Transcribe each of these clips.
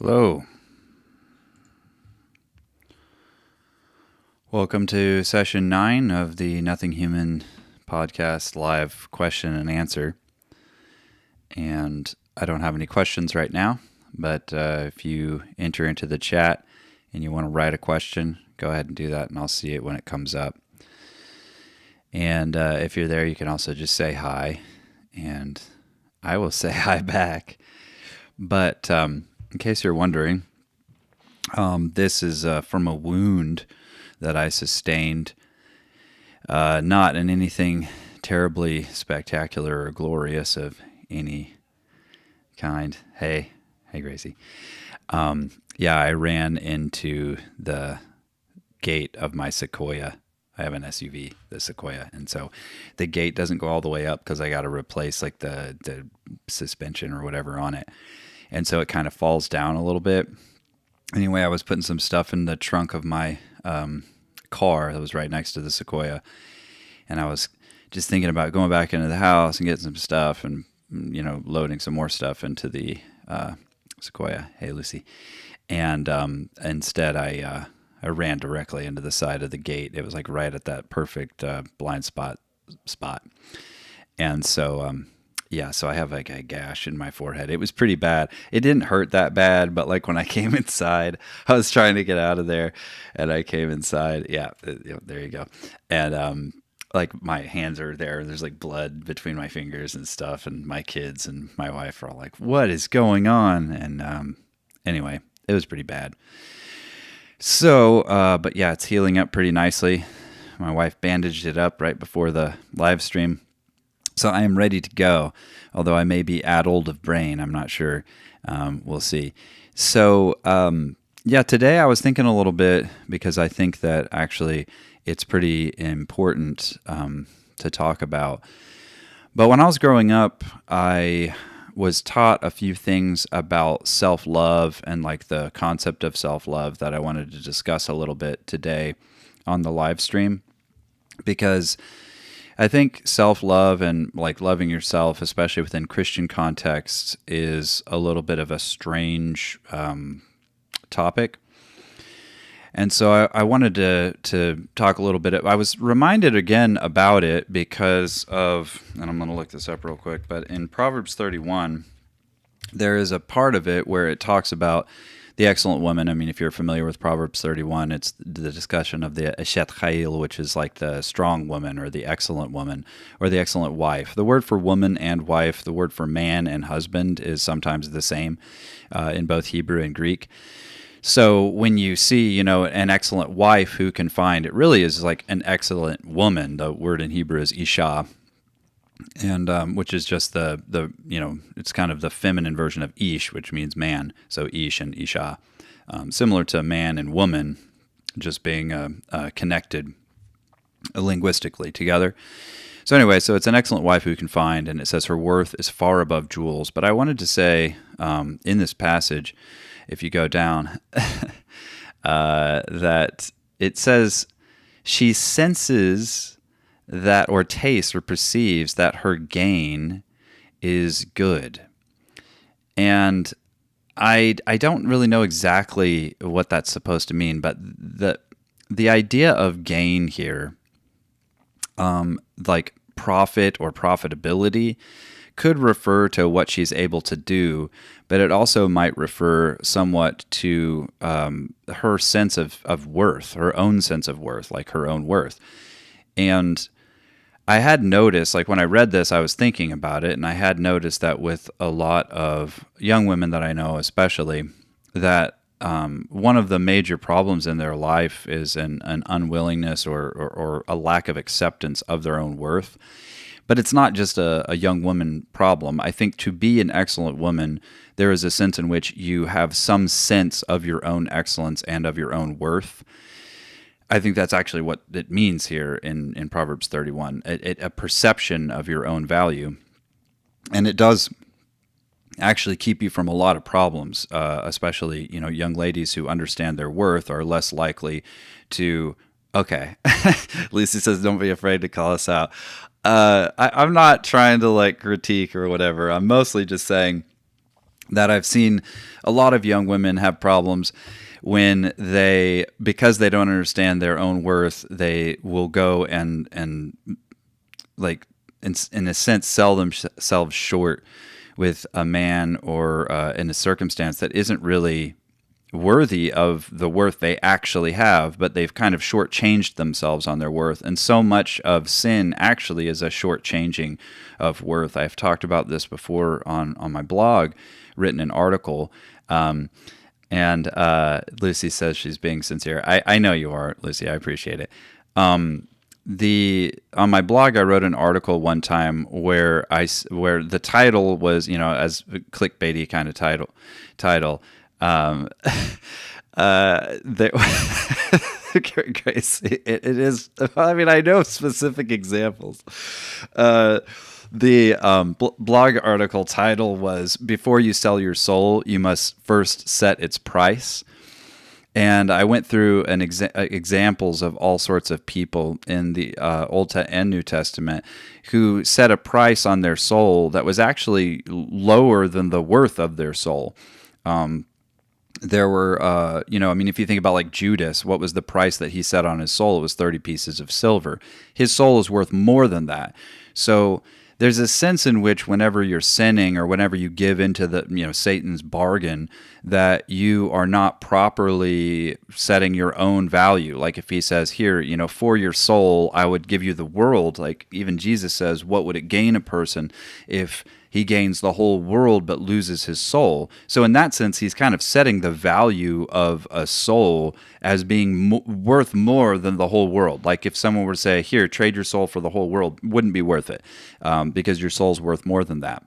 Hello. Welcome to session 9 of the Nothing Human podcast live question and answer. And I don't have any questions right now, but if you enter into the chat and you want to write a question, go ahead and do that, and I'll see it when it comes up. And if you're there, you can also just say hi, and I will say hi back. But in case you're wondering, this is from a wound that I sustained, not in anything terribly spectacular or glorious of any kind. Hey, Gracie. I ran into the gate of my Sequoia. I have an SUV, the Sequoia, and so the gate doesn't go all the way up because I got to replace like the suspension or whatever on it, and so it kind of falls down a little bit. Anyway, I was putting some stuff in the trunk of my car that was right next to the Sequoia, and I was just thinking about going back into the house and getting some stuff and, loading some more stuff into the Sequoia. Hey, Lucy. And instead, I ran directly into the side of the gate. It was like right at that perfect blind spot. And so, so I have like a gash in my forehead. It was pretty bad. It didn't hurt that bad, but like when I came inside, I was trying to get out of there, and I came inside. Yeah, there you go. And like my hands are there. There's like blood between my fingers and stuff. And my kids and my wife are all like, "What is going on?" And anyway, it was pretty bad. So, but yeah, it's healing up pretty nicely. My wife bandaged it up right before the live stream. So I am ready to go, although I may be addled of brain. I'm not sure. We'll see. So, today I was thinking a little bit because I think that actually it's pretty important to talk about. But when I was growing up, I was taught a few things about self-love and like the concept of self-love that I wanted to discuss a little bit today on the live stream, because I think self-love and like loving yourself, especially within Christian contexts, is a little bit of a strange topic. And so I wanted to talk a little bit. I was reminded again about it because of, and I'm going to look this up real quick, but in Proverbs 31, there is a part of it where it talks about the excellent woman. I mean, if you're familiar with Proverbs 31, it's the discussion of the Eshet Chayil, which is like the strong woman or the excellent woman or the excellent wife. The word for woman and wife, the word for man and husband is sometimes the same in both Hebrew and Greek. So when you see, an excellent wife who can find, it really is like an excellent woman. The word in Hebrew is Isha, and which is just the it's kind of the feminine version of Ish, which means man. So Ish and Isha, similar to man and woman, just being connected linguistically together. So anyway, so it's an excellent wife who can find, and it says her worth is far above jewels. But I wanted to say in this passage, if you go down, that it says she senses that, or tastes or perceives that her gain is good. And I don't really know exactly what that's supposed to mean, but the idea of gain here, like profit or profitability, could refer to what she's able to do, but it also might refer somewhat to her sense of worth, her own sense of worth, like her own worth. And I had noticed, like when I read this, I was thinking about it, and I had noticed that with a lot of young women that I know, especially, that one of the major problems in their life is an unwillingness or a lack of acceptance of their own worth. But it's not just a young woman problem. I think to be an excellent woman, there is a sense in which you have some sense of your own excellence and of your own worth. I think that's actually what it means here in Proverbs 31, a perception of your own value. And it does actually keep you from a lot of problems, especially, young ladies who understand their worth are less likely to, okay, Lucy says, don't be afraid to call us out. I'm not trying to like critique or whatever. I'm mostly just saying that I've seen a lot of young women have problems when because they don't understand their own worth, they will go and like in a sense sell themselves short with a man or in a circumstance that isn't really worthy of the worth they actually have, but they've kind of shortchanged themselves on their worth. And so much of sin actually is a shortchanging of worth. I've talked about this before on my blog, written an article. And Lucy says she's being sincere. I know you are, Lucy. I appreciate it. On my blog, I wrote an article one time where the title was, as a clickbaity kind of title. Grace, it is. I mean, I know specific examples. The blog article title was "Before you sell your soul, you must first set its price." And I went through examples of all sorts of people in the Old and New Testament who set a price on their soul that was actually lower than the worth of their soul. There were, if you think about like Judas, what was the price that he set on his soul? It was 30 pieces of silver. His soul is worth more than that. So there's a sense in which whenever you're sinning or whenever you give into the, Satan's bargain, that you are not properly setting your own value. Like if he says here, for your soul, I would give you the world. Like even Jesus says, what would it gain a person if he gains the whole world but loses his soul? So in that sense, he's kind of setting the value of a soul as being worth more than the whole world. Like if someone were to say, here, trade your soul for the whole world, wouldn't be worth it because your soul's worth more than that.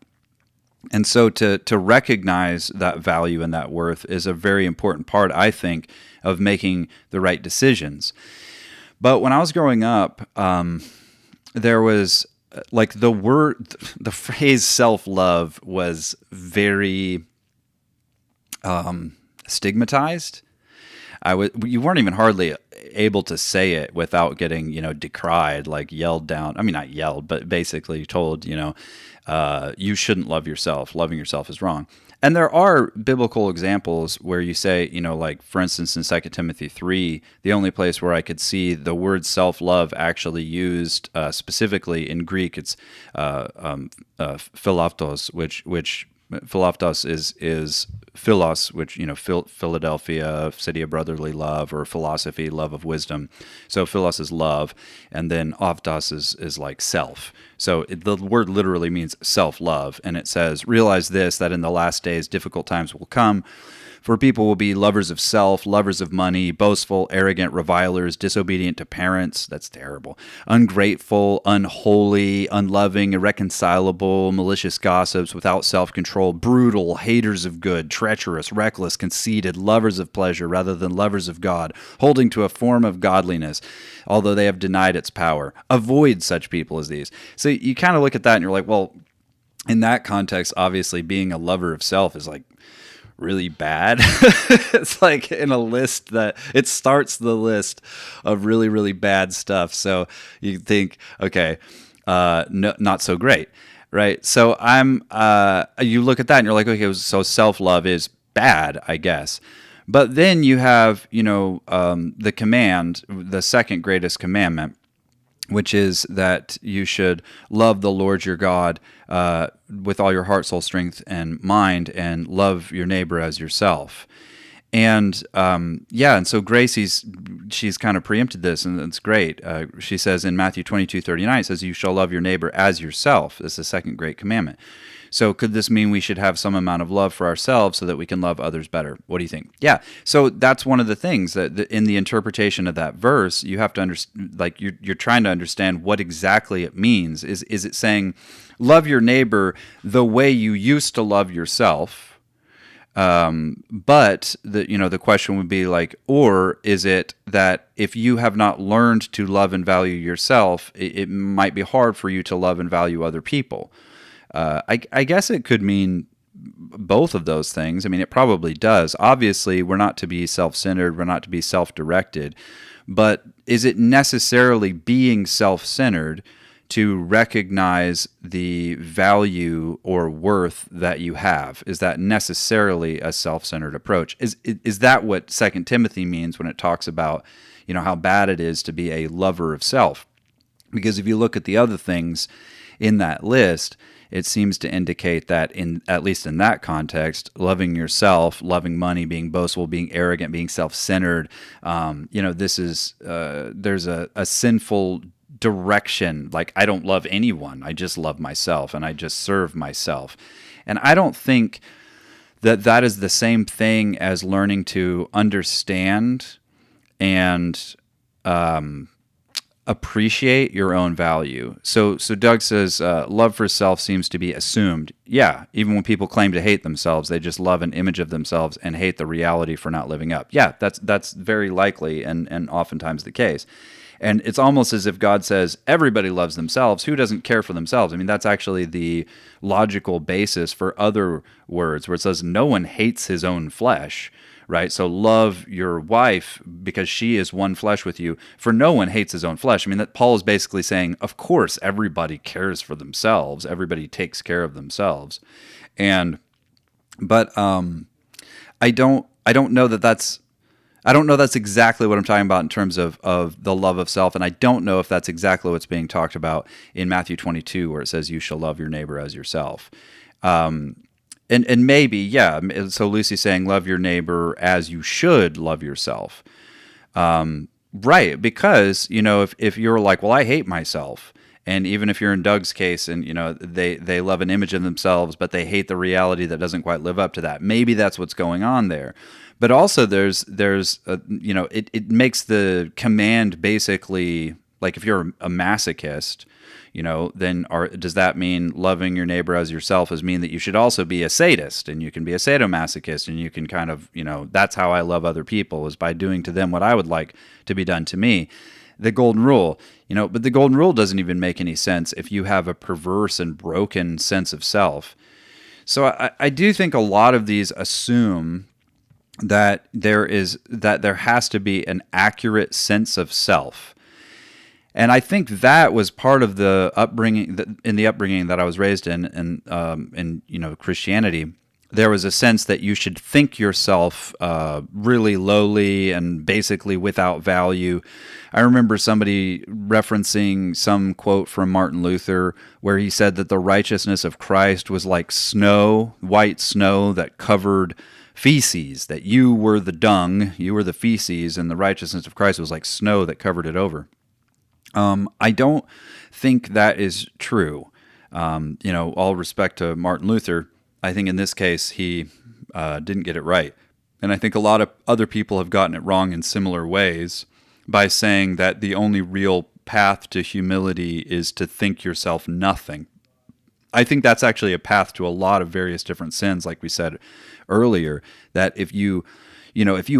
And so to recognize that value and that worth is a very important part, I think, of making the right decisions. But when I was growing up, there was like the phrase self-love was very stigmatized. You weren't even hardly able to say it without getting, decried, like yelled down. I mean, not yelled, but basically told, you shouldn't love yourself. Loving yourself is wrong. And there are biblical examples where you say, like for instance, in 2 Timothy 3, the only place where I could see the word self-love actually used specifically in Greek, it's philautos, which philautos is philos, which, Philadelphia, city of brotherly love, or philosophy, love of wisdom. So philos is love, and then avtos is like self. So the word literally means self-love, and it says, realize this, that in the last days difficult times will come, for people will be lovers of self, lovers of money, boastful, arrogant, revilers, disobedient to parents. That's terrible. Ungrateful, unholy, unloving, irreconcilable, malicious gossips, without self-control, brutal, haters of good, treacherous, reckless, conceited, lovers of pleasure rather than lovers of God, holding to a form of godliness, although they have denied its power. Avoid such people as these. So you kind of look at that and you're like, well, in that context, obviously being a lover of self is like really bad. It's like in a list that it starts the list of really, really bad stuff. So you think, okay, no, not so great, right? So you look at that and you're like, okay, so self-love is bad, I guess. But then you have, the command, the second greatest commandment, which is that you should love the Lord your God with all your heart, soul, strength, and mind, and love your neighbor as yourself. And and so Grace, she's kind of preempted this, and it's great. She says in Matthew 22:39, it says, you shall love your neighbor as yourself. This is the second great commandment. So could this mean we should have some amount of love for ourselves so that we can love others better? What do you think? Yeah. So that's one of the things that in the interpretation of that verse, you have to understand, like you're trying to understand what exactly it means. Is it saying love your neighbor the way you used to love yourself? But the question would be like, or is it that if you have not learned to love and value yourself, it might be hard for you to love and value other people? I guess it could mean both of those things. I mean, it probably does. Obviously, we're not to be self-centered. We're not to be self-directed. But is it necessarily being self-centered to recognize the value or worth that you have. Is that necessarily a self-centered approach? Is that what 2 Timothy means when it talks about, how bad it is to be a lover of self? Because if you look at the other things in that list, it seems to indicate that, at least in that context, loving yourself, loving money, being boastful, being arrogant, being self-centered, this is there's a sinful direction. Like, I don't love anyone. I just love myself, and I just serve myself. And I don't think that is the same thing as learning to understand and appreciate your own value. So Doug says, love for self seems to be assumed. Yeah, even when people claim to hate themselves, they just love an image of themselves and hate the reality for not living up. Yeah, that's very likely and oftentimes the case. And it's almost as if God says, everybody loves themselves. Who doesn't care for themselves? I mean, that's actually the logical basis for other words where it says no one hates his own flesh, right? So love your wife because she is one flesh with you. For no one hates his own flesh. I mean, that Paul is basically saying, of course, everybody cares for themselves. Everybody takes care of themselves. But I don't know that's exactly what I'm talking about in terms of the love of self, and I don't know if that's exactly what's being talked about in Matthew 22, where it says, you shall love your neighbor as yourself. And maybe, yeah, so Lucy's saying, love your neighbor as you should love yourself. Right, because, if you're like, well, I hate myself, and even if you're in Doug's case and, they love an image of themselves, but they hate the reality that doesn't quite live up to that, maybe that's what's going on there. But also it makes the command basically, like if you're a masochist, then does that mean loving your neighbor as yourself mean that you should also be a sadist, and you can be a sadomasochist, and you can kind of, that's how I love other people, is by doing to them what I would like to be done to me. The golden rule, but the golden rule doesn't even make any sense if you have a perverse and broken sense of self. So I do think a lot of these assume that there has to be an accurate sense of self. And I think that was part of the upbringing, that I was raised in Christianity. There was a sense that you should think yourself really lowly and basically without value. I remember somebody referencing some quote from Martin Luther where he said that the righteousness of Christ was like snow, white snow that covered feces, that you were the dung, you were the feces, and the righteousness of Christ was like snow that covered it over. I don't think that is true. All respect to Martin Luther, I think in this case he didn't get it right. And I think a lot of other people have gotten it wrong in similar ways by saying that the only real path to humility is to think yourself nothing. I think that's actually a path to a lot of various different sins, like we said earlier, that if you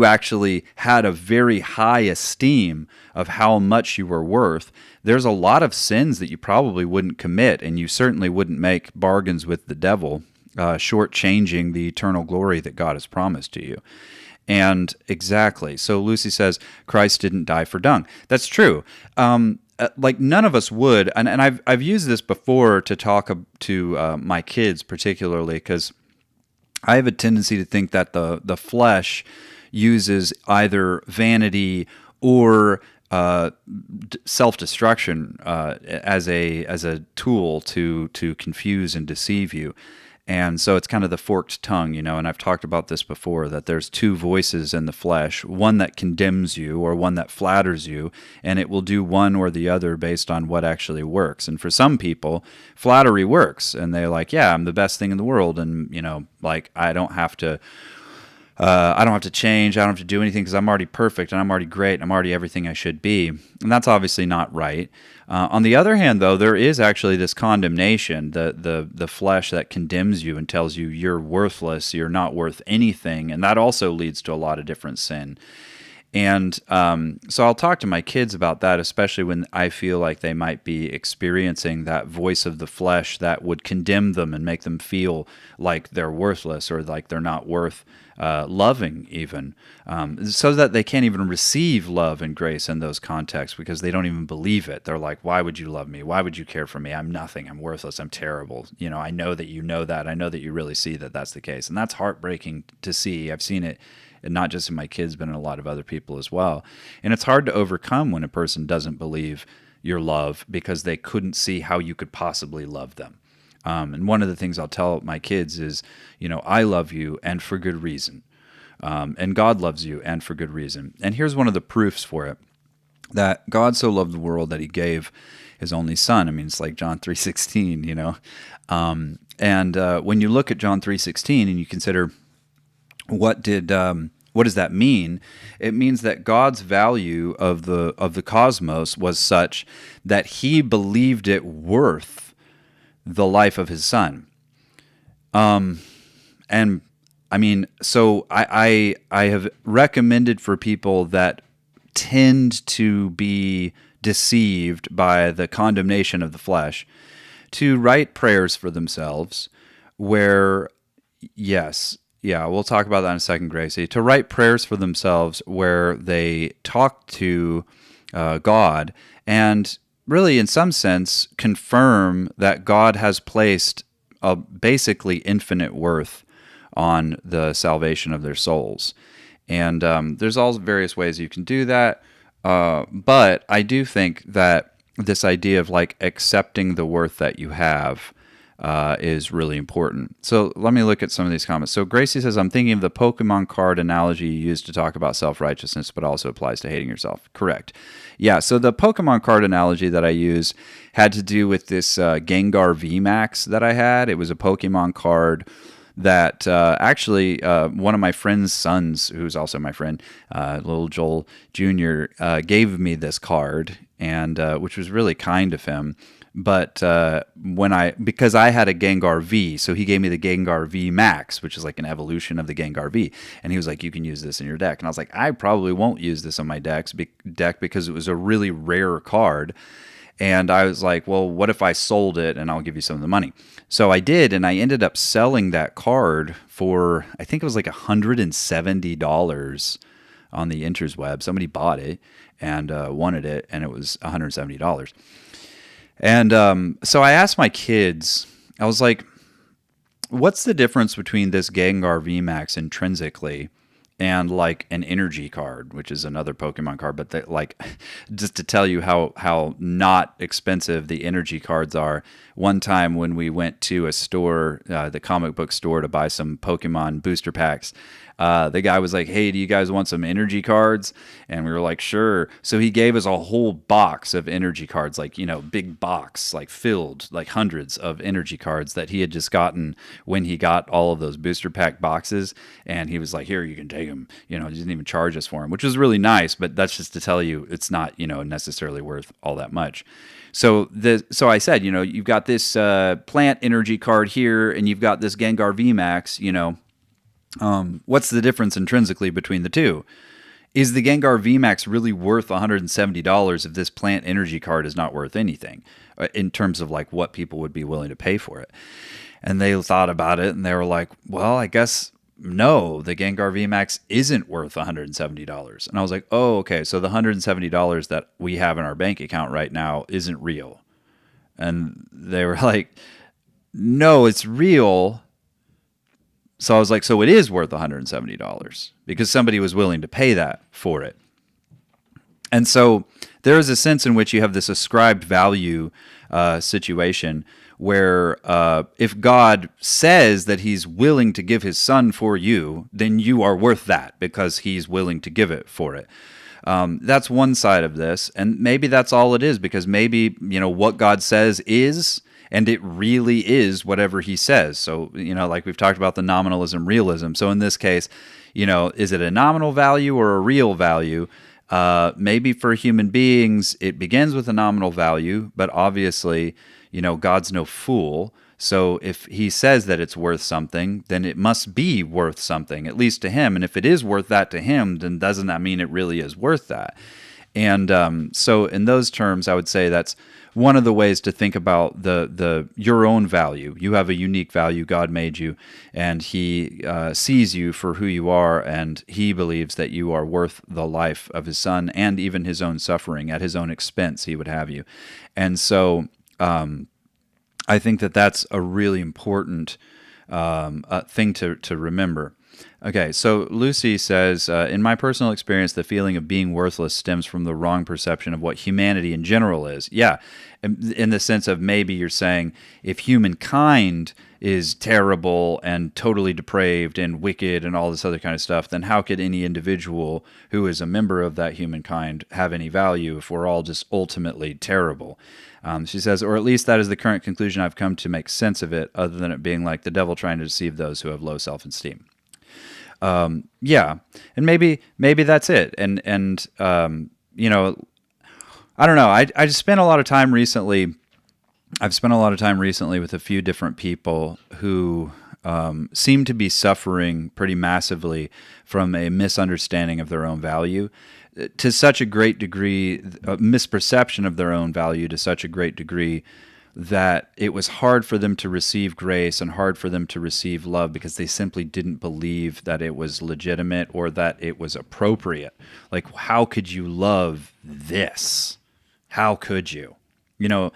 actually had a very high esteem of how much you were worth, there's a lot of sins that you probably wouldn't commit, and you certainly wouldn't make bargains with the devil, shortchanging the eternal glory that God has promised to you. And exactly. So Lucy says, Christ didn't die for dung. That's true. Like none of us would, and I've used this before to talk to my kids particularly, because I have a tendency to think that the flesh uses either vanity or self-destruction as a tool to confuse and deceive you. And so it's kind of the forked tongue, and I've talked about this before, that there's two voices in the flesh, one that condemns you or one that flatters you, and it will do one or the other based on what actually works. And for some people, flattery works, and they're like, yeah, I'm the best thing in the world, and, I don't have to change, I don't have to do anything because I'm already perfect and I'm already great, and I'm already everything I should be. And that's obviously not right. On the other hand, though, there is actually this condemnation, the flesh that condemns you and tells you you're worthless, you're not worth anything, and that also leads to a lot of different sin. And so I'll talk to my kids about that, especially when I feel like they might be experiencing that voice of the flesh that would condemn them and make them feel like they're worthless or like they're not worth loving even, so that they can't even receive love and grace in those contexts because they don't even believe it. They're like, why would you love me? Why would you care for me? I'm nothing. I'm worthless. I'm terrible. I know that you know that. I know that you really see that that's the case. And that's heartbreaking to see. I've seen it, and not just in my kids, but in a lot of other people as well. And it's hard to overcome when a person doesn't believe your love because they couldn't see how you could possibly love them. And one of the things I'll tell my kids is, I love you and for good reason. And God loves you and for good reason. And here's one of the proofs for it, that God so loved the world that he gave his only son. I mean, it's like John 3:16, and when you look at John 3:16 and you consider what does that mean? It means that God's value of the cosmos was such that he believed it worth the life of his son. And I mean, so I have recommended for people that tend to be deceived by the condemnation of the flesh to write prayers for themselves where, yes, yeah, we'll talk about that in a second, Gracie. To write prayers for themselves where they talk to God and really, in some sense, confirm that God has placed a basically infinite worth on the salvation of their souls. And there's all various ways you can do that. But I do think that this idea of like accepting the worth that you have is really important. So let me look at some of these comments. So Gracie says, I'm thinking of the Pokemon card analogy you used to talk about self-righteousness, but also applies to hating yourself. Correct. Yeah, so the Pokemon card analogy that I used had to do with this Gengar VMAX that I had. It was a Pokemon card that actually one of my friend's sons, who's also my friend, little Joel Jr., gave me this card, and which was really kind of him. But because I had a Gengar V, so he gave me the Gengar V Max, which is like an evolution of the Gengar V, and he was like, "You can use this in your deck." And I was like, "I probably won't use this on my deck because it was a really rare card." And I was like, "Well, what if I sold it and I'll give you some of the money?" So I did, and I ended up selling that card for, I think it was like $170 on the Intersweb. Somebody bought it and wanted it, and it was $170. And so I asked my kids, I was like, what's the difference between this Gengar VMAX intrinsically and like an energy card, which is another Pokemon card, but like just to tell you how not expensive the energy cards are. One time when we went to a store, the comic book store, to buy some Pokemon booster packs, the guy was like, "Hey, do you guys want some energy cards?" And we were like, "Sure." So he gave us a whole box of energy cards, like, big box, like filled, like hundreds of energy cards that he had just gotten when he got all of those booster pack boxes. And he was like, "Here, you can take them." He didn't even charge us for them, which was really nice. But that's just to tell you, it's not, necessarily worth all that much. So I said, you've got this plant energy card here, and you've got this Gengar VMAX, what's the difference intrinsically between the two? Is the Gengar VMAX really worth $170 if this plant energy card is not worth anything in terms of like what people would be willing to pay for it? And they thought about it and they were like, well, I guess no, the Gengar VMAX isn't worth $170. And I was like, oh, okay, so the $170 that we have in our bank account right now isn't real. And they were like, no, it's real. So I was like, so it is worth $170 because somebody was willing to pay that for it. And so there is a sense in which you have this ascribed value situation where if God says that he's willing to give his son for you, then you are worth that because he's willing to give it for it. That's one side of this. And maybe that's all it is, because maybe, what God says is, and it really is whatever he says. So, like we've talked about the nominalism, realism. So in this case, is it a nominal value or a real value? Maybe for human beings, it begins with a nominal value, but obviously, God's no fool. So if he says that it's worth something, then it must be worth something, at least to him. And if it is worth that to him, then doesn't that mean it really is worth that? And so in those terms, I would say that's one of the ways to think about the your own value. You have a unique value. God made you, and He sees you for who you are, and He believes that you are worth the life of His Son and even His own suffering. At His own expense, He would have you. And so I think that that's a really important thing to remember. Okay, so Lucy says, in my personal experience, the feeling of being worthless stems from the wrong perception of what humanity in general is. Yeah, in the sense of maybe you're saying if humankind is terrible and totally depraved and wicked and all this other kind of stuff, then how could any individual who is a member of that humankind have any value if we're all just ultimately terrible? She says, or at least that is the current conclusion I've come to make sense of it, other than it being like the devil trying to deceive those who have low self-esteem. Yeah, and maybe that's it. And you know, I don't know. I just spent a lot of time recently. I've spent a lot of time recently with a few different people who seem to be suffering pretty massively from a misunderstanding of their own value, to such a great degree, a misperception of their own value to such a great degree that it was hard for them to receive grace and hard for them to receive love because they simply didn't believe that it was legitimate or that it was appropriate. Like, how could you love this? How could you? You know,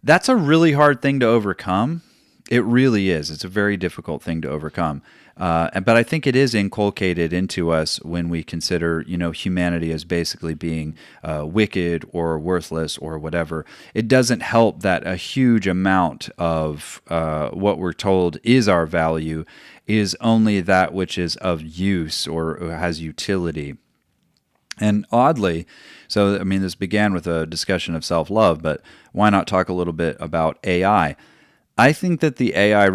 that's a really hard thing to overcome. It really is. It's a very difficult thing to overcome. But I think it is inculcated into us when we consider, you know, humanity as basically being wicked or worthless or whatever. It doesn't help that a huge amount of what we're told is our value is only that which is of use or has utility. And oddly, so I mean, this began with a discussion of self-love, but why not talk a little bit about AI? I think that the AI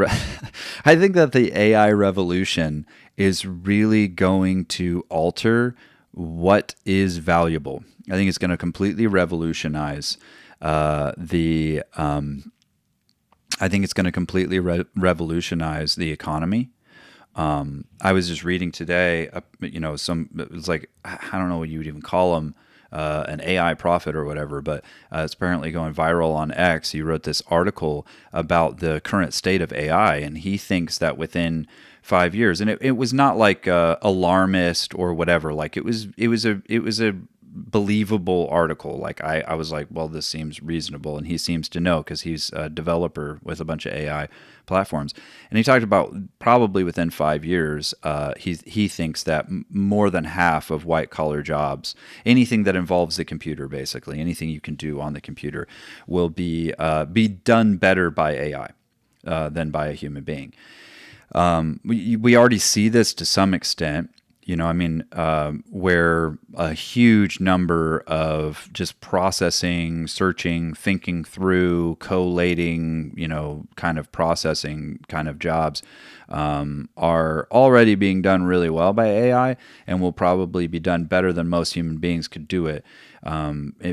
revolution is really going to alter what is valuable. I think it's going to completely revolutionize the economy. I was just reading today, it was like, I don't know what you would even call them, an AI prophet or whatever, but it's apparently going viral on X. He wrote this article about the current state of AI, and he thinks that within 5 years, and it was not like alarmist or whatever, like it was a believable article. Like I was like, well, this seems reasonable, and he seems to know because he's a developer with a bunch of AI platforms. And he talked about probably within 5 years, he thinks that more than half of white collar jobs, anything that involves the computer, basically anything you can do on the computer, will be done better by AI than by a human being. We already see this to some extent. You know, I mean, where a huge number of just processing, searching, thinking through, collating, you know, kind of processing kind of jobs are already being done really well by AI and will probably be done better than most human beings could do it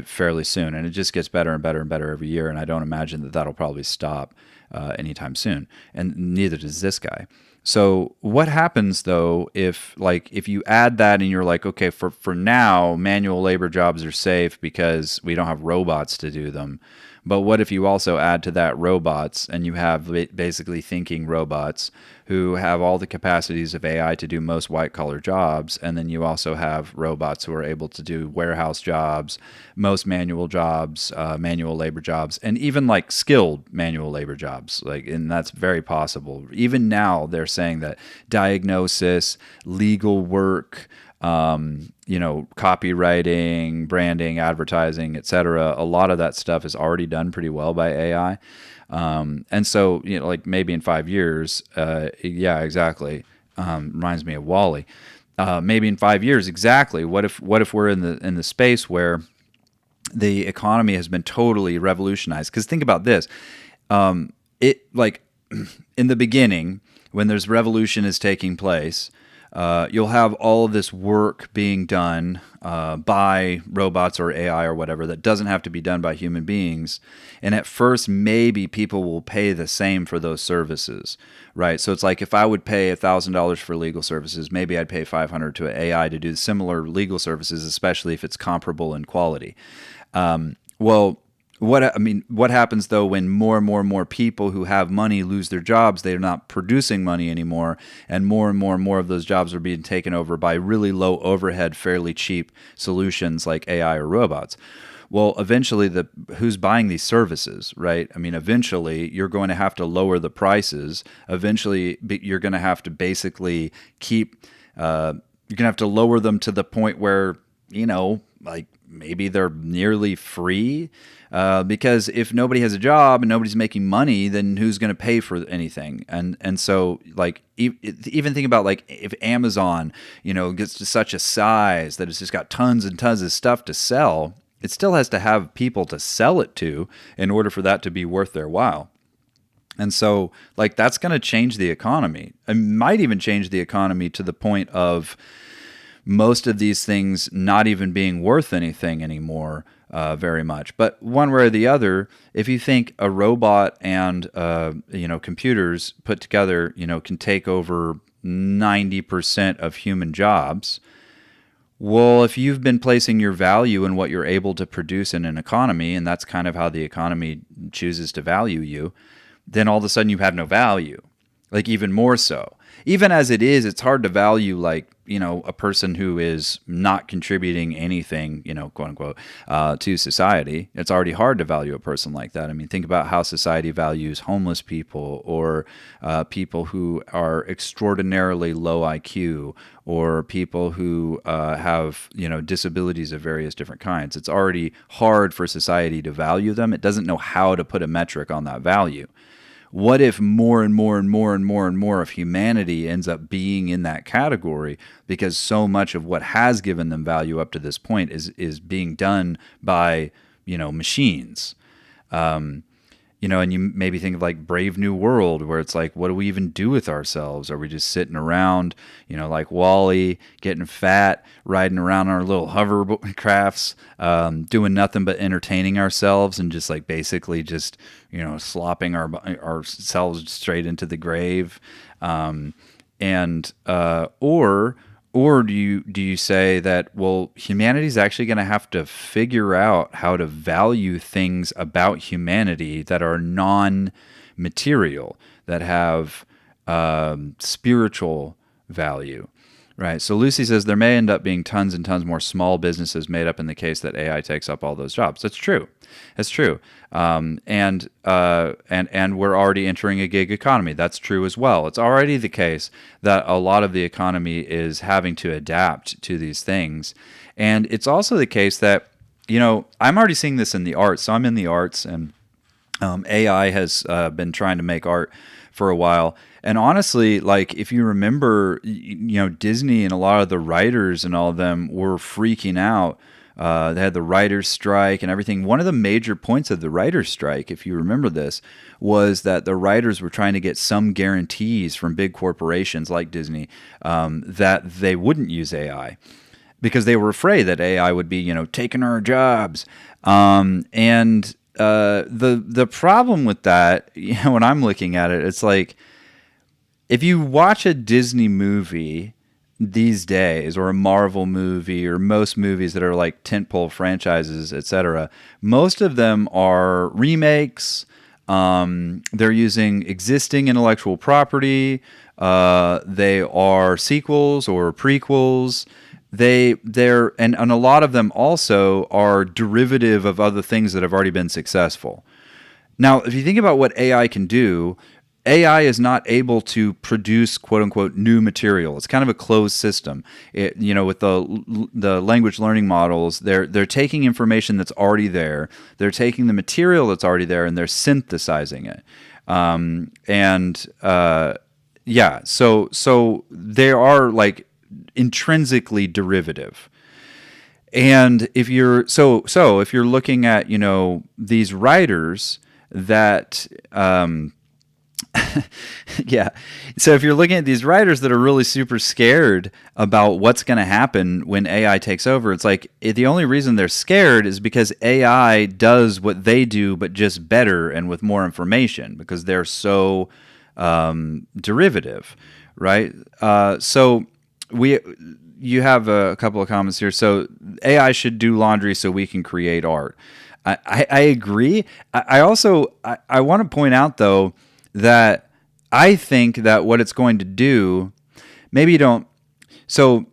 fairly soon. And it just gets better and better and better every year. And I don't imagine that that'll probably stop anytime soon. And neither does this guy. So what happens though if you add that and you're like, okay, for now, manual labor jobs are safe because we don't have robots to do them. But what if you also add to that robots, and you have basically thinking robots who have all the capacities of AI to do most white-collar jobs, and then you also have robots who are able to do warehouse jobs, most manual jobs, manual labor jobs, and even like skilled manual labor jobs. And that's very possible. Even now, they're saying that diagnosis, legal work, copywriting, branding, advertising, etc. A lot of that stuff is already done pretty well by AI. And so, like maybe in 5 years, yeah, exactly. Reminds me of WALL-E. Maybe in 5 years, exactly. What if we're in the space where the economy has been totally revolutionized? Because think about this. In the beginning, when there's revolution is taking place, you'll have all of this work being done by robots or AI or whatever that doesn't have to be done by human beings. And at first, maybe people will pay the same for those services, right? So it's like if I would pay $1,000 for legal services, maybe I'd pay $500 to an AI to do similar legal services, especially if it's comparable in quality. Well, what happens though when more and more people who have money lose their jobs? They're not producing money anymore, and more of those jobs are being taken over by really low overhead, fairly cheap solutions like AI or robots. Well, eventually, who's buying these services, right? I mean, eventually, you're going to have to lower the prices. Eventually, you're going to have to basically you're going to have to lower them to the point where, like maybe they're nearly free. Because if nobody has a job and nobody's making money, then who's going to pay for anything? And so, like, even think about, like, if Amazon, gets to such a size that it's just got tons and tons of stuff to sell, it still has to have people to sell it to in order for that to be worth their while. And so, like, that's going to change the economy. It might even change the economy to the point of most of these things not even being worth anything anymore. Very much. But one way or the other, if you think a robot and computers put together, can take over 90% of human jobs, well, if you've been placing your value in what you're able to produce in an economy, and that's kind of how the economy chooses to value you, then all of a sudden you have no value. Like, even more so. Even as it is, it's hard to value, like, a person who is not contributing anything, quote unquote, to society. It's already hard to value a person like that. I mean, think about how society values homeless people or people who are extraordinarily low IQ or people who have, disabilities of various different kinds. It's already hard for society to value them. It doesn't know how to put a metric on that value. What if more and more of humanity ends up being in that category because so much of what has given them value up to this point is being done by, machines? And you maybe think of like Brave New World, where it's like, what do we even do with ourselves? Are we just sitting around, like Wall-E, getting fat, riding around our little hovercrafts, doing nothing but entertaining ourselves and just like basically just, slopping ourselves straight into the grave? Or do you say that, well, humanity's actually going to have to figure out how to value things about humanity that are non-material, that have spiritual value, right? So Lucy says there may end up being tons and tons more small businesses made up in the case that AI takes up all those jobs. That's true. That's true. And we're already entering a gig economy. That's true as well. It's already the case that a lot of the economy is having to adapt to these things. And it's also the case that, I'm already seeing this in the arts. So I'm in the arts, and AI has been trying to make art for a while. And honestly, like, if you remember, Disney and a lot of the writers and all of them were freaking out. They had the writers' strike and everything. One of the major points of the writers' strike, if you remember this, was that the writers were trying to get some guarantees from big corporations like Disney that they wouldn't use AI, because they were afraid that AI would be, taking our jobs. The problem with that, when I'm looking at it, it's like, if you watch a Disney movie these days, or a Marvel movie, or most movies that are like tentpole franchises, etc., most of them are remakes. They're using existing intellectual property. They are sequels or prequels. And a lot of them also are derivative of other things that have already been successful. Now, if you think about what AI can do, AI is not able to produce "quote unquote" new material. It's kind of a closed system. With the language learning models, they're taking information that's already there. They're taking the material that's already there, and they're synthesizing it. So they are like intrinsically derivative. And if you're if you're looking at these writers that Yeah. So if you're looking at these writers that are really super scared about what's going to happen when AI takes over, it's like the only reason they're scared is because AI does what they do, but just better and with more information because they're so derivative, right? So we. You have a couple of comments here. So AI should do laundry so we can create art. I agree. I also I want to point out though that I think that what it's going to do, maybe you don't. So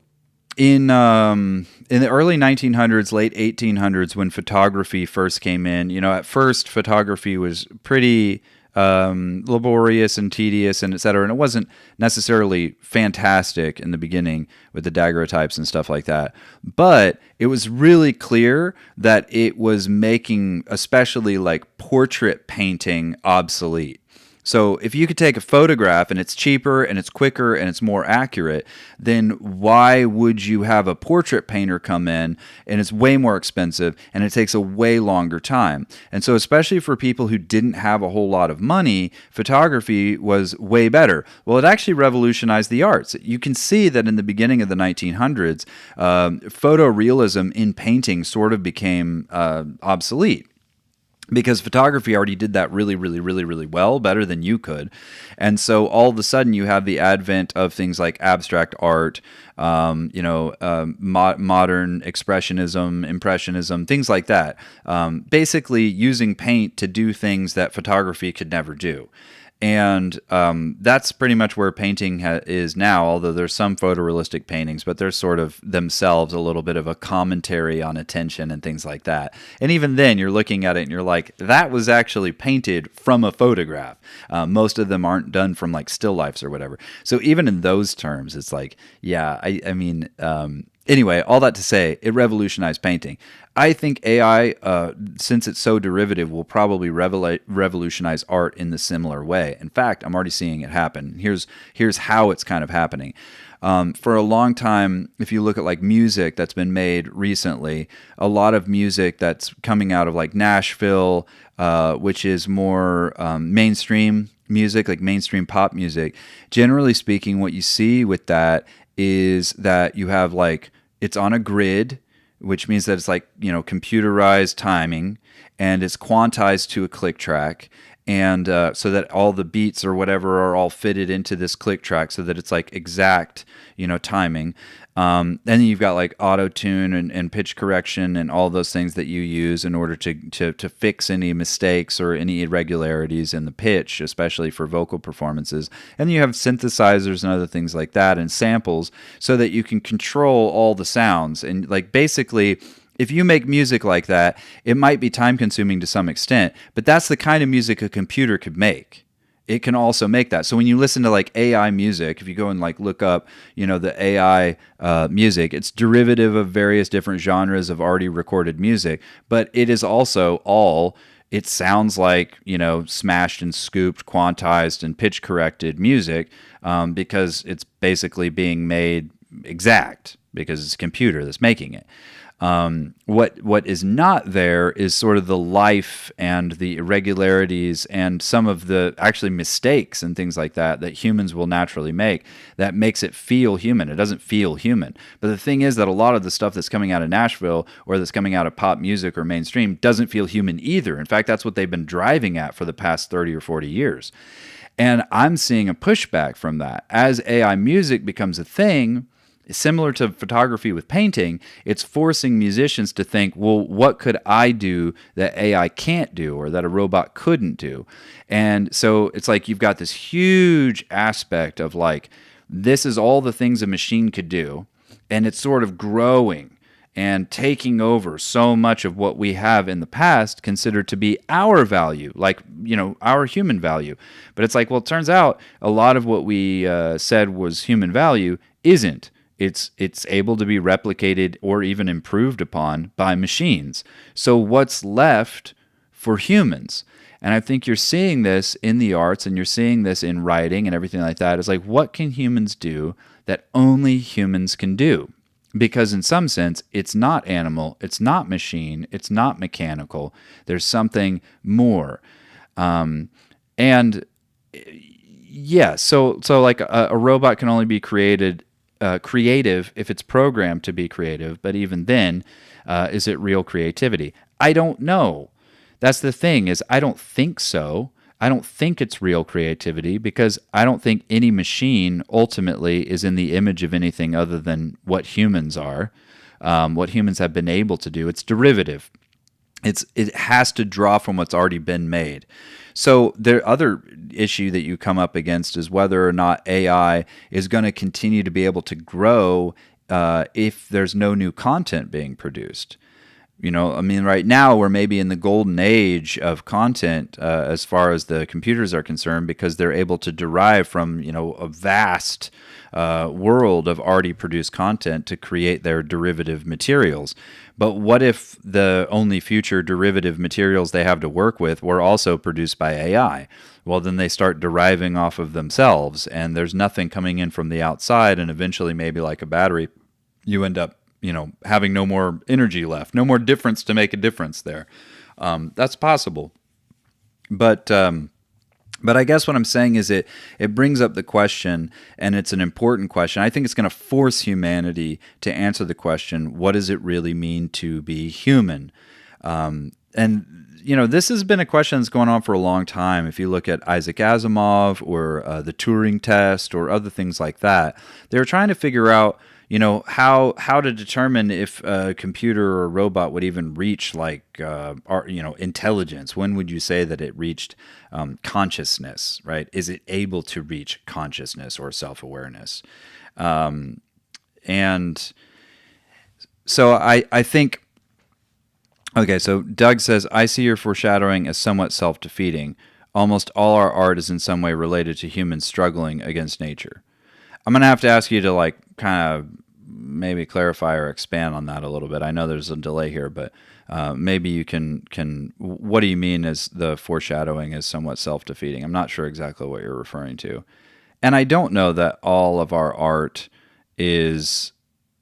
in the early 1900s, late 1800s, when photography first came in, at first photography was pretty laborious and tedious and et cetera. And it wasn't necessarily fantastic in the beginning with the daguerreotypes and stuff like that. But it was really clear that it was making especially like portrait painting obsolete. So if you could take a photograph and it's cheaper and it's quicker and it's more accurate, then why would you have a portrait painter come in and it's way more expensive and it takes a way longer time? And so especially for people who didn't have a whole lot of money, photography was way better. Well, it actually revolutionized the arts. You can see that in the beginning of the 1900s, photorealism in painting sort of became obsolete, because photography already did that really, really, really, really well, better than you could. And so all of a sudden you have the advent of things like abstract art, modern expressionism, impressionism, things like that. Basically using paint to do things that photography could never do. And that's pretty much where painting is now, although there's some photorealistic paintings, but they're sort of themselves a little bit of a commentary on attention and things like that. And even then, you're looking at it and you're like, that was actually painted from a photograph. Most of them aren't done from like still lifes or whatever. So even in those terms, it's like, yeah, I mean, anyway, all that to say, it revolutionized painting. I think AI, since it's so derivative, will probably revolutionize art in the similar way. In fact, I'm already seeing it happen. Here's how it's kind of happening. For a long time, if you look at like music that's been made recently, a lot of music that's coming out of like Nashville, which is more mainstream music, like mainstream pop music. Generally speaking, what you see with that is that you have like, it's on a grid, which means that it's like, computerized timing, and it's quantized to a click track. And so that all the beats or whatever are all fitted into this click track so that it's like exact, timing. Then you've got like auto tune and pitch correction and all those things that you use in order to fix any mistakes or any irregularities in the pitch, especially for vocal performances. And you have synthesizers and other things like that and samples so that you can control all the sounds. And like basically, if you make music like that, it might be time consuming to some extent, but that's the kind of music a computer could make. It can also make that. So when you listen to like AI music, if you go and like look up, the AI music, it's derivative of various different genres of already recorded music, but it is also it sounds like, smashed and scooped, quantized and pitch corrected music, because it's basically being made exact because it's a computer that's making it. What is not there is sort of the life and the irregularities and some of the actually mistakes and things like that humans will naturally make that makes it feel human. It doesn't feel human. But the thing is that a lot of the stuff that's coming out of Nashville or that's coming out of pop music or mainstream doesn't feel human either. In fact, that's what they've been driving at for the past 30 or 40 years. And I'm seeing a pushback from that. As AI music becomes a thing, similar to photography with painting, it's forcing musicians to think, well, what could I do that AI can't do or that a robot couldn't do? And so it's like you've got this huge aspect of like, this is all the things a machine could do, and it's sort of growing and taking over so much of what we have in the past considered to be our value, like, our human value. But it's like, well, it turns out a lot of what we said was human value isn't. It's able to be replicated or even improved upon by machines. So what's left for humans? And I think you're seeing this in the arts and you're seeing this in writing and everything like that. It's like, what can humans do that only humans can do? Because in some sense, it's not animal, it's not machine, it's not mechanical. There's something more. And Yeah, so like a robot can only be creative if it's programmed to be creative, but even then, is it real creativity? I don't know. That's the thing, is I don't think so. I don't think it's real creativity because I don't think any machine ultimately is in the image of anything other than what humans are, what humans have been able to do. It's derivative. It has to draw from what's already been made. So the other issue that you come up against is whether or not AI is going to continue to be able to grow if there's no new content being produced. You know, I mean, right now we're maybe in the golden age of content as far as the computers are concerned, because they're able to derive from, you know, a vast world of already produced content to create their derivative materials. But what if the only future derivative materials they have to work with were also produced by AI? Well, then they start deriving off of themselves, and there's nothing coming in from the outside, and eventually, maybe like a battery, you end up, you know, having no more energy left, no more difference to make a difference there. That's possible. But I guess what I'm saying is it brings up the question, and it's an important question. I think it's going to force humanity to answer the question, what does it really mean to be human? And, you know, this has been a question that's going on for a long time. If you look at Isaac Asimov or the Turing test or other things like that, they're trying to figure out, you know, how to determine if a computer or a robot would even reach intelligence. When would you say that it reached consciousness, right? Is it able to reach consciousness or self-awareness? And so I think, okay, so Doug says, I see your foreshadowing as somewhat self-defeating. Almost all our art is in some way related to humans struggling against nature. I'm going to have to ask you to like kind of maybe clarify or expand on that a little bit. I know there's a delay here, but maybe you can. What do you mean as the foreshadowing is somewhat self-defeating? I'm not sure exactly what you're referring to. And I don't know that all of our art is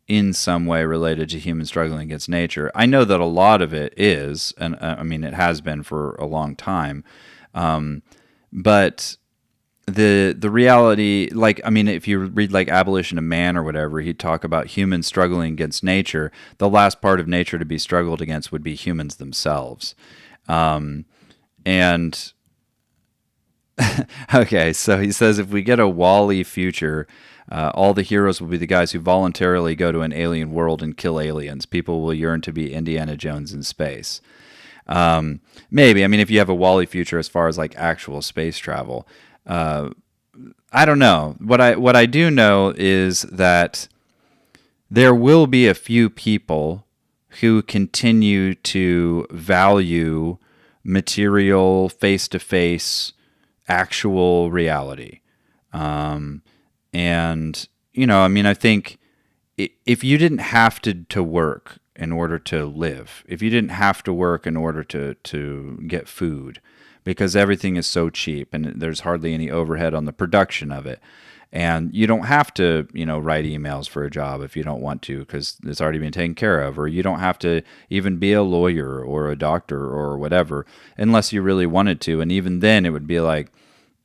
in some way related to humans struggling against nature. I know that a lot of it is, and I mean, it has been for a long time. But the reality, like, I mean, if you read like Abolition of Man or whatever, he'd talk about humans struggling against nature. The last part of nature to be struggled against would be humans themselves. And okay, so he says, if we get a Wall-E future, all the heroes will be the guys who voluntarily go to an alien world and kill aliens. People will yearn to be Indiana Jones in space. Maybe. I mean, if you have a Wall-E future as far as like actual space travel, I don't know. What I do know is that there will be a few people who continue to value material, face-to-face, actual reality. And, you know, I mean, I think if you didn't have to work in order to live, if you didn't have to work in order to get food, because everything is so cheap and there's hardly any overhead on the production of it, and you don't have to, you know, write emails for a job if you don't want to because it's already been taken care of, or you don't have to even be a lawyer or a doctor or whatever unless you really wanted to, and even then it would be like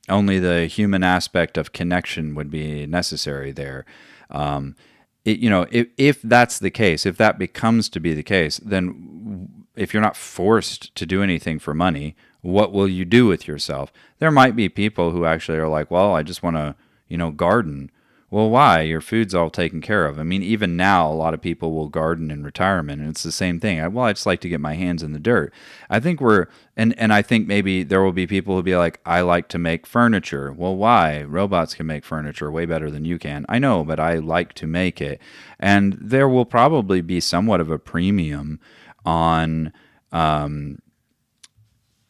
only the human aspect of connection would be necessary there. You know, if that's the case, if that becomes to be the case, then if you're not forced to do anything for money, what will you do with yourself? There might be people who actually are like, well, I just want to, you know, garden. Well, why? Your food's all taken care of. I mean, even now, a lot of people will garden in retirement, and it's the same thing. Well, I just like to get my hands in the dirt. I think and I think maybe there will be people who'll be like, I like to make furniture. Well, why? Robots can make furniture way better than you can. I know, but I like to make it. And there will probably be somewhat of a premium on,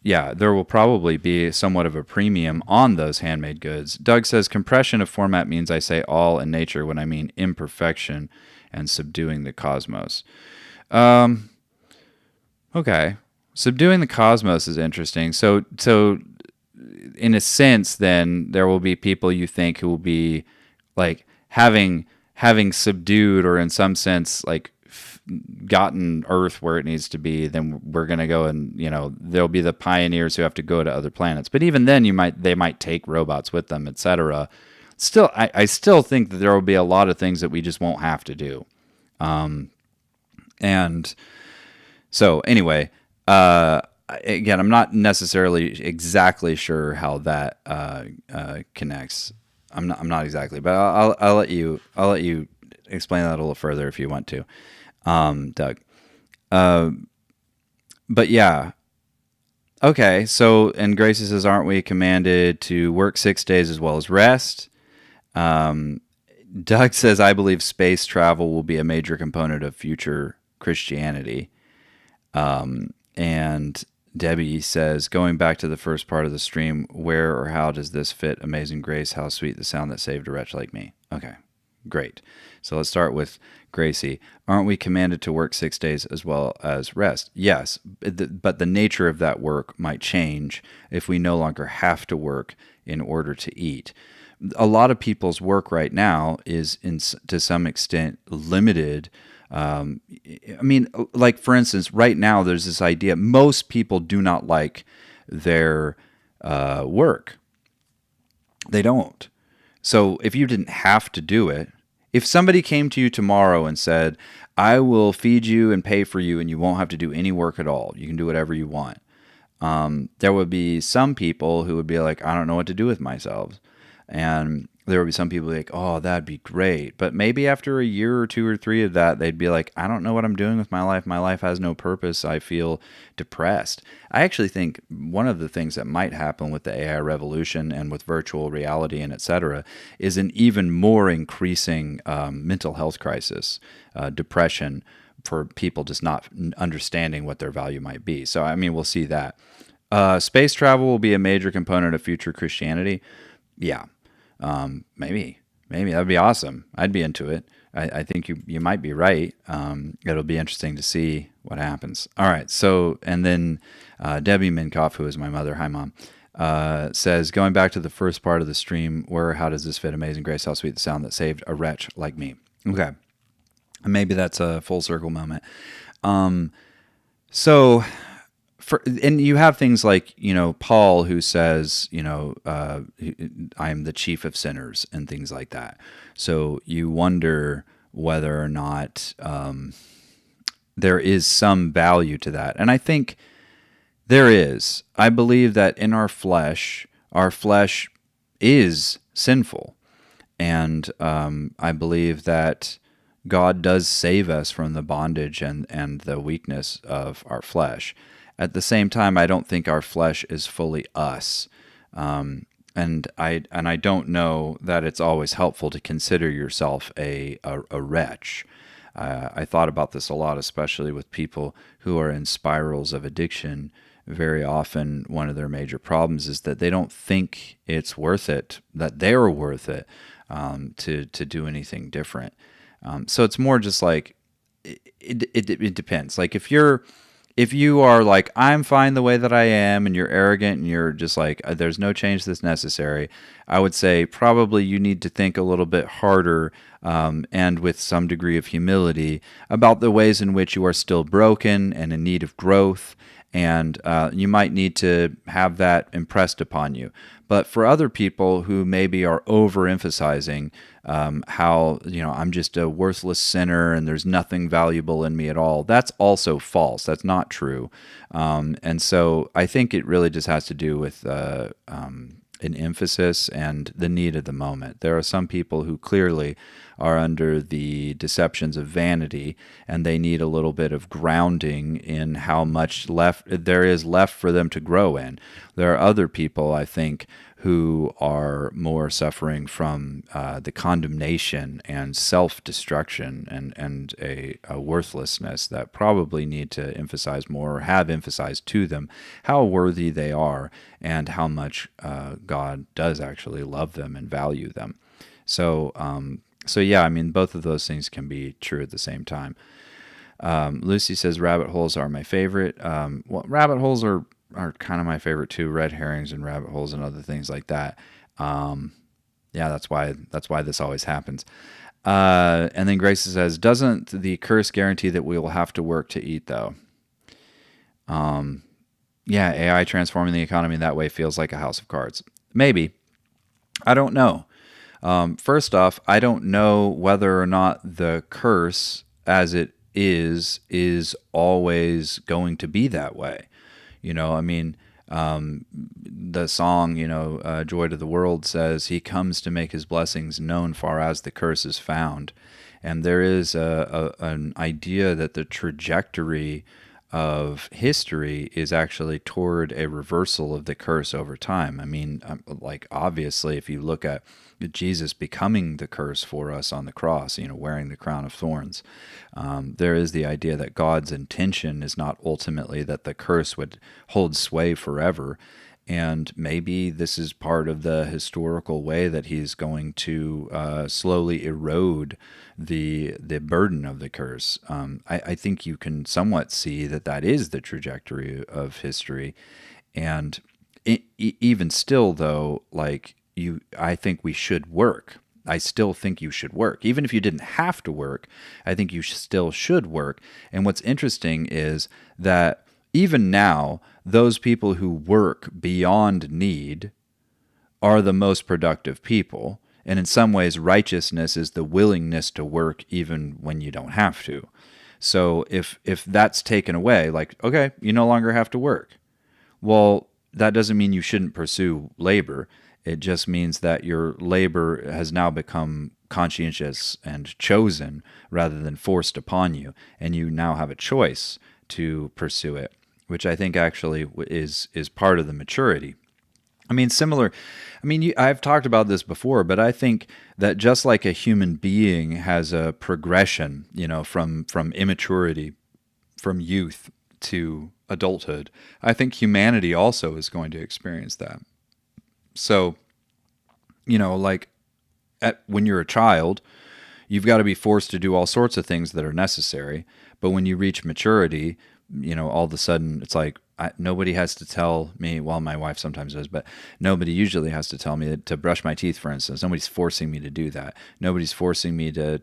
there will probably be somewhat of a premium on those handmade goods. Doug says, compression of format means I say all in nature when I mean imperfection and subduing the cosmos. Okay. Subduing the cosmos is interesting. So in a sense, then there will be people you think who will be like having subdued, or in some sense, like gotten Earth where it needs to be, then we're going to go and, there'll be the pioneers who have to go to other planets. But even then, they might take robots with them, etc. Still, I still think that there will be a lot of things that we just won't have to do. And so anyway, again, I'm not necessarily exactly sure how that connects. I'm not exactly, but I'll let you explain that a little further if you want to, Doug. But yeah. Okay, so, and Gracie says, aren't we commanded to work 6 days as well as rest? Doug says, I believe space travel will be a major component of future Christianity. And Debbie says, going back to the first part of the stream, where or how does this fit Amazing Grace? How sweet the sound that saved a wretch like me. Okay, great. So let's start with Gracie. Aren't we commanded to work 6 days as well as rest? Yes, but the nature of that work might change if we no longer have to work in order to eat. A lot of people's work right now is, to some extent, limited. I mean, like, for instance, right now there's this idea, most people do not like their work. They don't. So if you didn't have to do it, if somebody came to you tomorrow and said, I will feed you and pay for you and you won't have to do any work at all, you can do whatever you want, there would be some people who would be like, I don't know what to do with myself. And there would be some people like, oh, that'd be great. But maybe after a year or 2 or 3 of that, they'd be like, I don't know what I'm doing with my life. My life has no purpose. I feel depressed. I actually think one of the things that might happen with the AI revolution and with virtual reality and et cetera is an even more increasing mental health crisis, depression, for people just not understanding what their value might be. So, I mean, we'll see that. Space travel will be a major component of future Christianity. Yeah. Maybe that'd be awesome. I'd be into it. I think you might be right. It'll be interesting to see what happens. All right. So, and then Debbie Minkoff, who is my mother, hi mom, says, going back to the first part of the stream, how does this fit Amazing Grace? How sweet the sound that saved a wretch like me. Okay. Maybe that's a full circle moment. So, and you have things like, Paul, who says, I am the chief of sinners and things like that. So you wonder whether or not there is some value to that. And I think there is. I believe that in our flesh is sinful. And I believe that God does save us from the bondage and the weakness of our flesh. At the same time, I don't think our flesh is fully us, and I don't know that it's always helpful to consider yourself a wretch. I thought about this a lot, especially with people who are in spirals of addiction. Very often, one of their major problems is that they don't think it's worth it, that they're worth it, to do anything different. So it's more just like it depends. Like if you are like, I'm fine the way that I am, and you're arrogant and you're just like, there's no change that's necessary, I would say probably you need to think a little bit harder, and with some degree of humility, about the ways in which you are still broken and in need of growth. And you might need to have that impressed upon you. But for other people who maybe are overemphasizing how, I'm just a worthless sinner and there's nothing valuable in me at all, that's also false. That's not true. And so I think it really just has to do with an emphasis and the need of the moment. There are some people who clearly are under the deceptions of vanity, and they need a little bit of grounding in how much there is left for them to grow in. There are other people, I think, who are more suffering from the condemnation and self-destruction and a worthlessness that probably need to emphasize more, or have emphasized to them how worthy they are and how much God does actually love them and value them. So yeah, I mean, both of those things can be true at the same time. Lucy says, rabbit holes are my favorite. Well, rabbit holes are kind of my favorite too. Red herrings and rabbit holes and other things like that. Yeah, that's why this always happens. And then Grace says, doesn't the curse guarantee that we will have to work to eat, though? Yeah, AI transforming the economy that way feels like a house of cards. Maybe. I don't know. First off, I don't know whether or not the curse as it is always going to be that way. I mean, the song, Joy to the World says, he comes to make his blessings known far as the curse is found. And there is an idea that the trajectory of history is actually toward a reversal of the curse over time. I mean, like, obviously, if you look at Jesus becoming the curse for us on the cross, wearing the crown of thorns, there is the idea that God's intention is not ultimately that the curse would hold sway forever. And maybe this is part of the historical way that he's going to slowly erode the burden of the curse. I think you can somewhat see that is the trajectory of history. And even still, though, I think we should work. I still think you should work. Even if you didn't have to work, I think you still should work. And what's interesting is that even now, those people who work beyond need are the most productive people. And in some ways, righteousness is the willingness to work even when you don't have to. So if that's taken away, like, okay, you no longer have to work. Well, that doesn't mean you shouldn't pursue labor. It just means that your labor has now become conscientious and chosen rather than forced upon you. And you now have a choice to pursue it, which I think actually is part of the maturity. I mean, I've talked about this before, but I think that just like a human being has a progression, from immaturity, from youth to adulthood, I think humanity also is going to experience that. So, when you're a child, you've got to be forced to do all sorts of things that are necessary. But when you reach maturity, all of a sudden it's like nobody has to tell me. Well, my wife sometimes does, but nobody usually has to tell me to brush my teeth, for instance. Nobody's forcing me to do that. Nobody's forcing me to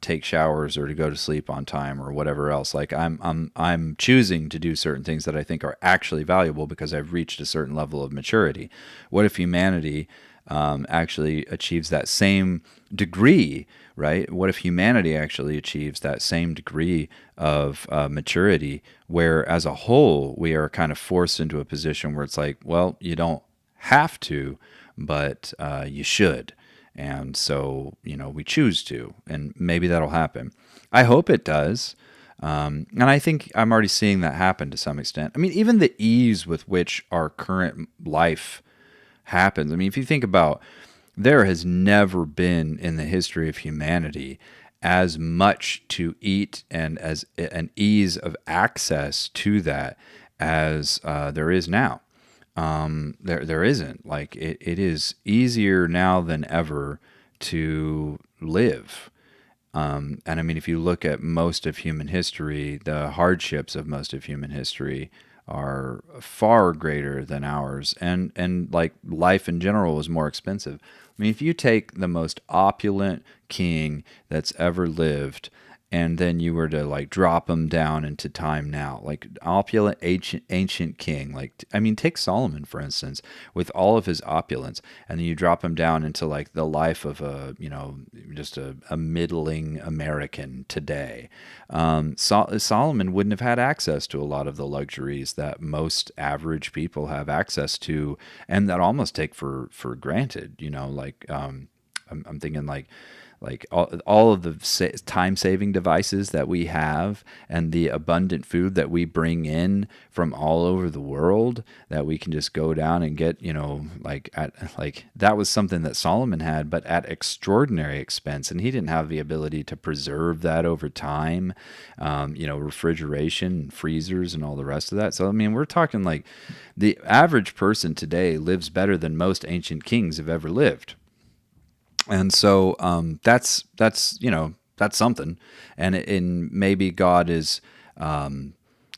take showers or to go to sleep on time or whatever else. Like I'm choosing to do certain things that I think are actually valuable because I've reached a certain level of maturity. What if humanity actually achieves that same degree, right? What if humanity actually achieves that same degree of maturity, where as a whole we are kind of forced into a position where it's like, well, you don't have to, but you should. And so, we choose to, and maybe that'll happen. I hope it does. And I think I'm already seeing that happen to some extent. I mean, even the ease with which our current life happens. I mean, if you think about, there has never been in the history of humanity as much to eat and as an ease of access to that as there is now. There isn't. Like, it is easier now than ever to live. And I mean, if you look at most of human history, the hardships of most of human history are far greater than ours, and like life in general was more expensive. I mean, if you take the most opulent king that's ever lived, and then you were to like drop him down into time now, like opulent ancient king, like, I mean, take Solomon, for instance, with all of his opulence, and then you drop him down into like the life of just a middling American today. Solomon wouldn't have had access to a lot of the luxuries that most average people have access to, and that almost take for granted, I'm thinking like all of the time-saving devices that we have, and the abundant food that we bring in from all over the world that we can just go down and get, that was something that Solomon had, but at extraordinary expense, and he didn't have the ability to preserve that over time, refrigeration, freezers, and all the rest of that. So, I mean, we're talking like the average person today lives better than most ancient kings have ever lived. And so that's something, and maybe God is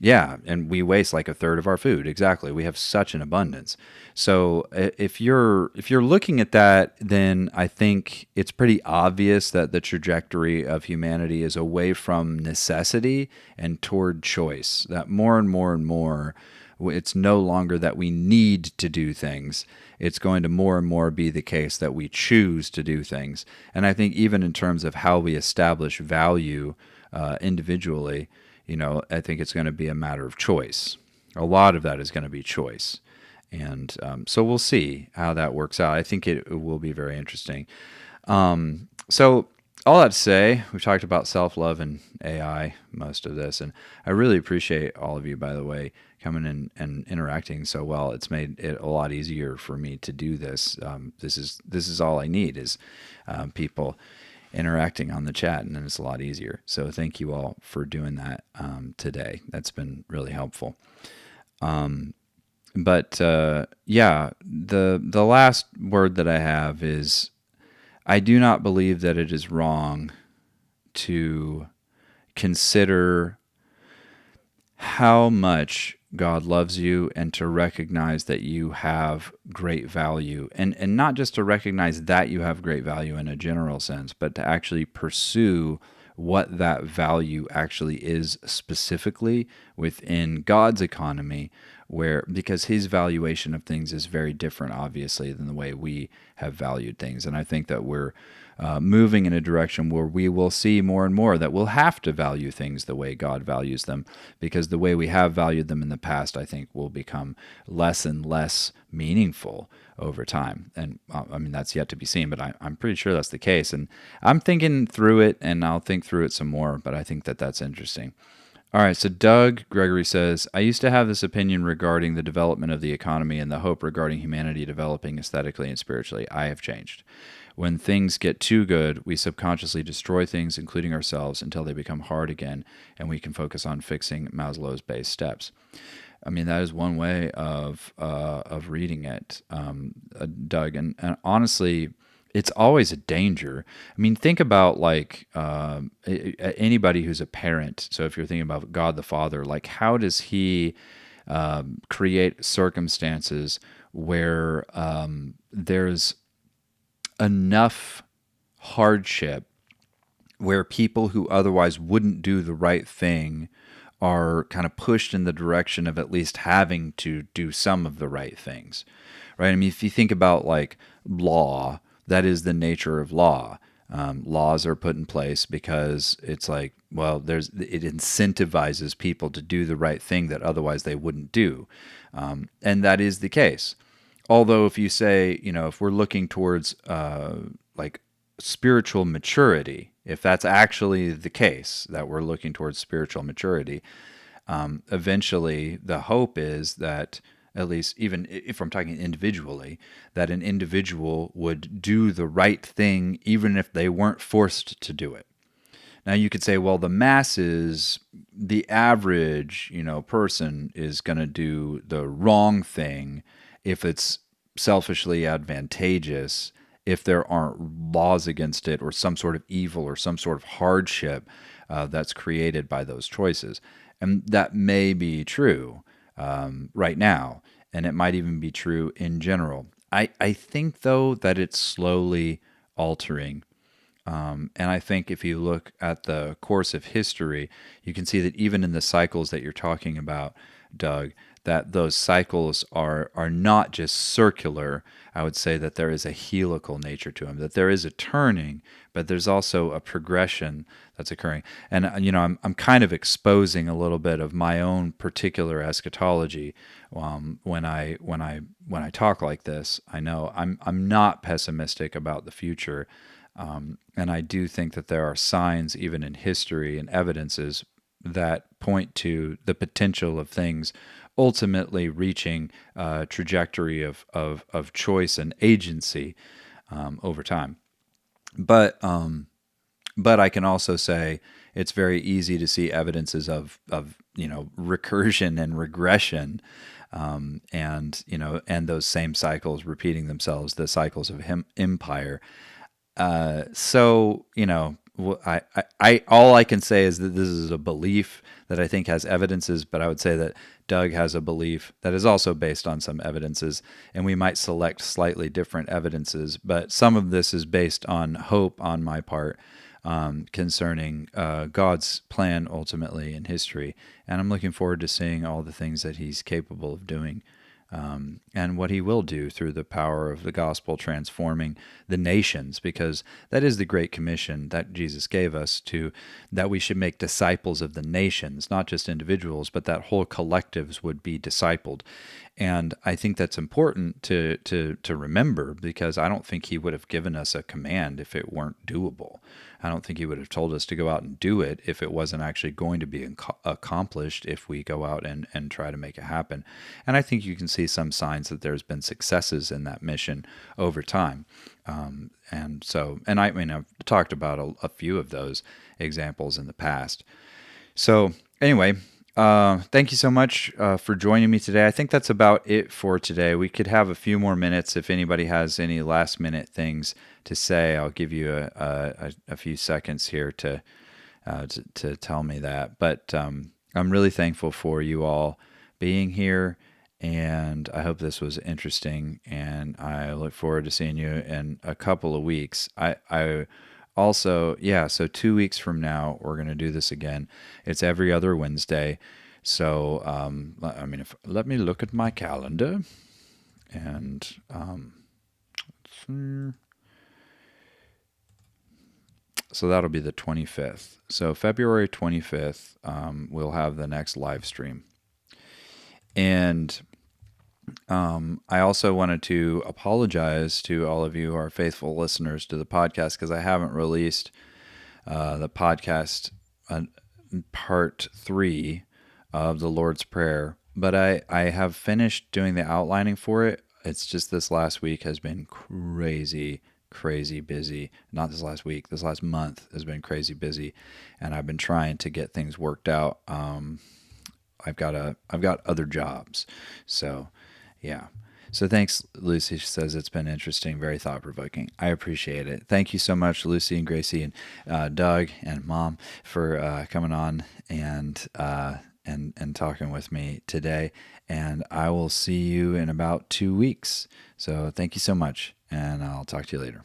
Yeah, and we waste like a third of our food. Exactly. We have such an abundance. So if you're looking at that, then I think it's pretty obvious that the trajectory of humanity is away from necessity and toward choice. That more and more and more, it's no longer that we need to do things. It's going to more and more be the case that we choose to do things. And I think even in terms of how we establish value individually, I think it's going to be a matter of choice. A lot of that is going to be choice. And so we'll see how that works out. I think it will be very interesting. So all that to say, we've talked about self-love and AI, most of this, and I really appreciate all of you, by the way, coming in and interacting so well. It's made it a lot easier for me to do this. This is all I need is people interacting on the chat, and then it's a lot easier. So thank you all for doing that today. That's been really helpful. But yeah, the last word that I have is I do not believe that it is wrong to consider how much God loves you and to recognize that you have great value. And not just to recognize that you have great value in a general sense, but to actually pursue what that value actually is specifically within God's economy, because his valuation of things is very different, obviously, than the way we have valued things. And I think that we're moving in a direction where we will see more and more that we'll have to value things the way God values them, because the way we have valued them in the past, I think, will become less and less meaningful over time. And I mean, that's yet to be seen, but I'm pretty sure that's the case. And I'm thinking through it, and I'll think through it some more, but I think that that's interesting. All right, so Doug Gregory says, I used to have this opinion regarding the development of the economy and the hope regarding humanity developing aesthetically and spiritually. I have changed. When things get too good, we subconsciously destroy things, including ourselves, until they become hard again, and we can focus on fixing Maslow's base steps. I mean, that is one way of reading it, Doug. And honestly, it's always a danger. I mean, think about like anybody who's a parent. So if you're thinking about God the Father, like how does he create circumstances where there's enough hardship where people who otherwise wouldn't do the right thing are kind of pushed in the direction of at least having to do some of the right things, right? I mean, if you think about like law, that is the nature of law. Laws are put in place because it's like, well, it incentivizes people to do the right thing that otherwise they wouldn't do. And that is the case. Although if you say, if we're looking towards like spiritual maturity, if that's actually the case, that we're looking towards spiritual maturity, eventually the hope is that, at least even if I'm talking individually, that an individual would do the right thing even if they weren't forced to do it. Now you could say, well, the masses, the average, person is going to do the wrong thing if it's selfishly advantageous, if there aren't laws against it or some sort of evil or some sort of hardship that's created by those choices. And that may be true right now, and it might even be true in general. I think, though, that it's slowly altering. And I think if you look at the course of history, you can see that even in the cycles that you're talking about, Doug, that those cycles are not just circular. I would say that there is a helical nature to them, that there is a turning, but there's also a progression that's occurring. And I'm kind of exposing a little bit of my own particular eschatology when I talk like this. I know I'm not pessimistic about the future, and I do think that there are signs even in history and evidences that point to the potential of things ultimately reaching a trajectory of choice and agency over time. But I can also say it's very easy to see evidences of recursion and regression, and those same cycles repeating themselves, the cycles of empire. So all I can say is that this is a belief that I think has evidences, but I would say that Doug has a belief that is also based on some evidences, and we might select slightly different evidences, but some of this is based on hope on my part concerning God's plan ultimately in history. And I'm looking forward to seeing all the things that he's capable of doing. And what he will do through the power of the gospel transforming the nations, because that is the great commission that Jesus gave us, to that we should make disciples of the nations, not just individuals, but that whole collectives would be discipled. And I think that's important to remember, because I don't think he would have given us a command if it weren't doable. I don't think he would have told us to go out and do it if it wasn't actually going to be accomplished if we go out and try to make it happen. And I think you can see some signs that there's been successes in that mission over time. And I mean, I've talked about a few of those examples in the past. So anyway, thank you so much for joining me today. I think that's about it for today. We could have a few more minutes. If anybody has any last minute things to say, I'll give you a few seconds here to tell me that. But I'm really thankful for you all being here, and I hope this was interesting, and I look forward to seeing you in a couple of weeks. I also, so 2 weeks from now, we're going to do this again. It's every other Wednesday. So, let me look at my calendar, and so that'll be the 25th. So February 25th, we'll have the next live stream. And I also wanted to apologize to all of you who are faithful listeners to the podcast, because I haven't released the podcast part 3 of the Lord's Prayer, but I have finished doing the outlining for it. It's just this last week has been crazy busy. Not this last week, this last month has been crazy busy, and I've been trying to get things worked out. I've got other jobs, so yeah. So thanks, Lucy. She says it's been interesting, very thought-provoking. I appreciate it. Thank you so much, Lucy and Gracie and Doug and Mom, for coming on and talking with me today. And I will see you in about 2 weeks. So thank you so much, and I'll talk to you later.